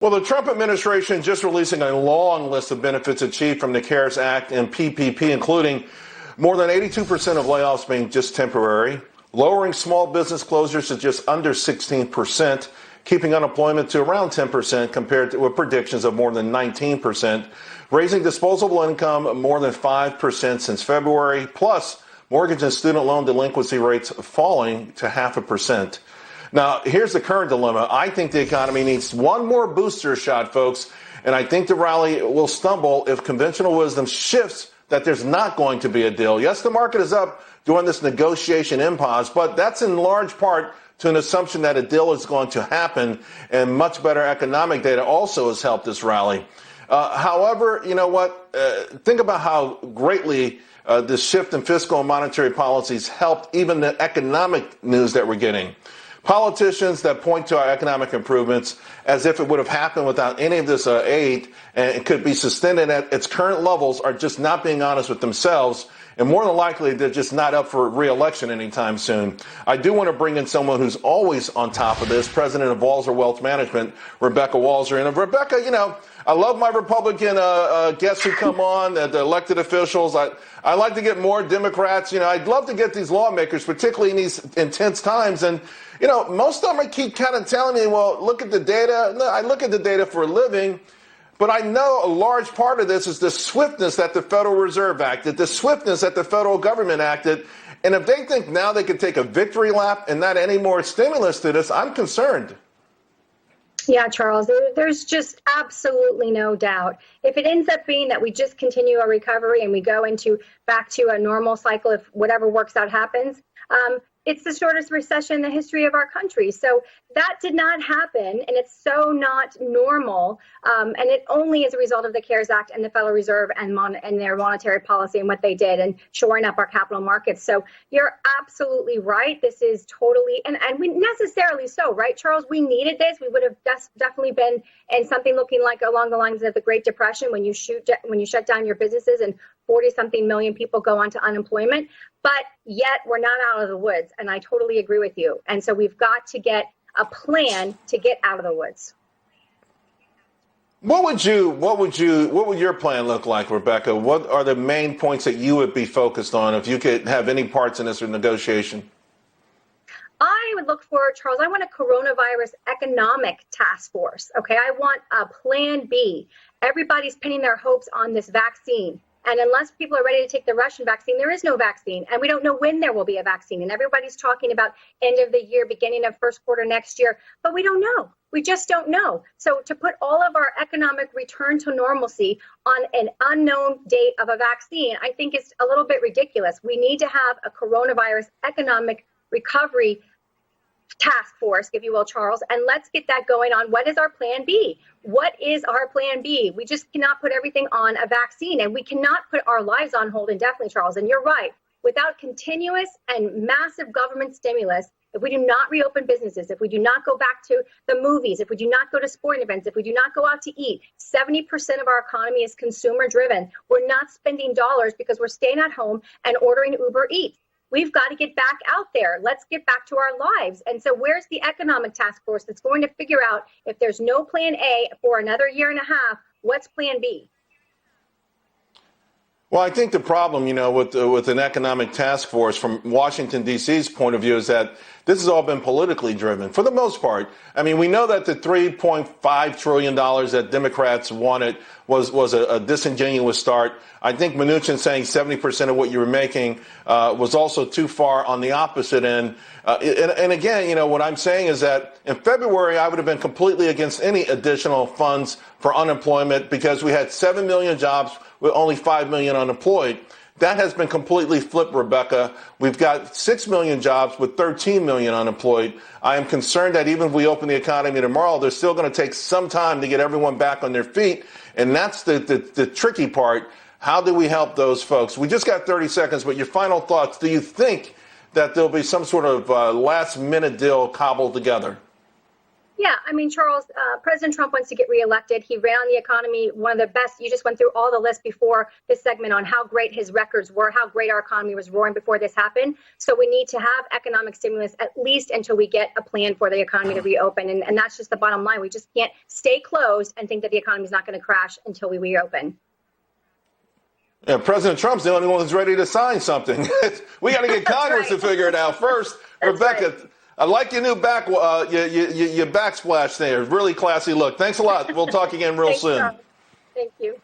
Well, the Trump administration just releasing a long list of benefits achieved from the CARES Act and PPP, including more than 82% of layoffs being just temporary, lowering small business closures to just under 16%, keeping unemployment to around 10% compared to with predictions of more than 19%, raising disposable income more than 5% since February, plus mortgage and student loan delinquency rates falling to 0.5%. Now, here's the current dilemma. I think the economy needs one more booster shot, folks, and I think the rally will stumble if conventional wisdom shifts that there's not going to be a deal. Yes, the market is up during this negotiation impasse, but that's in large part to an assumption that a deal is going to happen, and much better economic data also has helped this rally. However, you know what? Think about how greatly this shift in fiscal and monetary policies helped even the economic news that we're getting. Politicians that point to our economic improvements as if it would have happened without any of this aid and it could be sustained at its current levels are just not being honest with themselves. And more than likely, they're just not up for re-election anytime soon. I do want to bring in someone who's always on top of this, president of Walser Wealth Management, Rebecca Walser. And Rebecca, you know, I love my Republican guests who come on, the elected officials. I like to get more Democrats. You know, I'd love to get these lawmakers, particularly in these intense times. And, you know, most of them keep kind of telling me, well, look at the data. I look at the data for a living. But I know a large part of this is the swiftness that the Federal Reserve acted, the swiftness that the federal government acted. And if they think now they can take a victory lap and not any more stimulus to this, I'm concerned. Yeah, Charles, there's just absolutely no doubt. If it ends up being that we just continue a recovery and we go back to a normal cycle, if whatever works out happens, it's the shortest recession in the history of our country. So that did not happen, and it's so not normal. And it only is a result of the CARES Act and the Federal Reserve and their monetary policy and what they did and shoring up our capital markets. So you're absolutely right. This is totally, and we necessarily so, right, Charles? We needed this. We would have definitely been in something looking like along the lines of the Great Depression when you shut down your businesses and 40-something million people go onto unemployment. But yet we're not out of the woods. And I totally agree with you. And so we've got to get a plan to get out of the woods. What would your plan look like, Rebecca? What are the main points that you would be focused on if you could have any parts in this negotiation? I would look for, Charles, I want a coronavirus economic task force. Okay, I want a plan B. Everybody's pinning their hopes on this vaccine. And unless people are ready to take the Russian vaccine, there is no vaccine. And we don't know when there will be a vaccine. And everybody's talking about end of the year, beginning of first quarter next year. But we don't know. We just don't know. So to put all of our economic return to normalcy on an unknown date of a vaccine, I think is a little bit ridiculous. We need to have a coronavirus economic recovery task force, if you will, Charles, and let's get that going on. What is our plan B? What is our plan B? We just cannot put everything on a vaccine, and we cannot put our lives on hold indefinitely, Charles. And you're right. Without continuous and massive government stimulus, if we do not reopen businesses, if we do not go back to the movies, if we do not go to sporting events, if we do not go out to eat, 70% of our economy is consumer driven. We're not spending dollars because we're staying at home and ordering Uber Eats. We've got to get back out there. Let's get back to our lives. And so where's the economic task force that's going to figure out if there's no plan A for another year and a half, what's plan B? Well, I think the problem, you know, with an economic task force from Washington, D.C.'s point of view is that this has all been politically driven for the most part. I mean, we know that the $3.5 trillion that Democrats wanted was a disingenuous start. I think Mnuchin saying 70% of what you were making was also too far on the opposite end. And again, you know, what I'm saying is that in February, I would have been completely against any additional funds for unemployment because we had 7 million jobs with only 5 million unemployed. That has been completely flipped, Rebecca. We've got 6 million jobs with 13 million unemployed. I am concerned that even if we open the economy tomorrow, they're still going to take some time to get everyone back on their feet. And that's the tricky part. How do we help those folks? We just got 30 seconds, but your final thoughts. Do you think that there'll be some sort of last-minute deal cobbled together? Yeah, I mean, Charles, President Trump wants to get reelected. He ran the economy, one of the best. You just went through all the lists before this segment on how great his records were, how great our economy was roaring before this happened. So we need to have economic stimulus at least until we get a plan for the economy to reopen. And that's just the bottom line. We just can't stay closed and think that the economy is not going to crash until we reopen. Yeah, President Trump's the only one who's ready to sign something. We got to get Congress to figure it out first. Rebecca, right. I like your new your backsplash there. Really classy look. Thanks a lot. We'll talk again real soon. Thank you.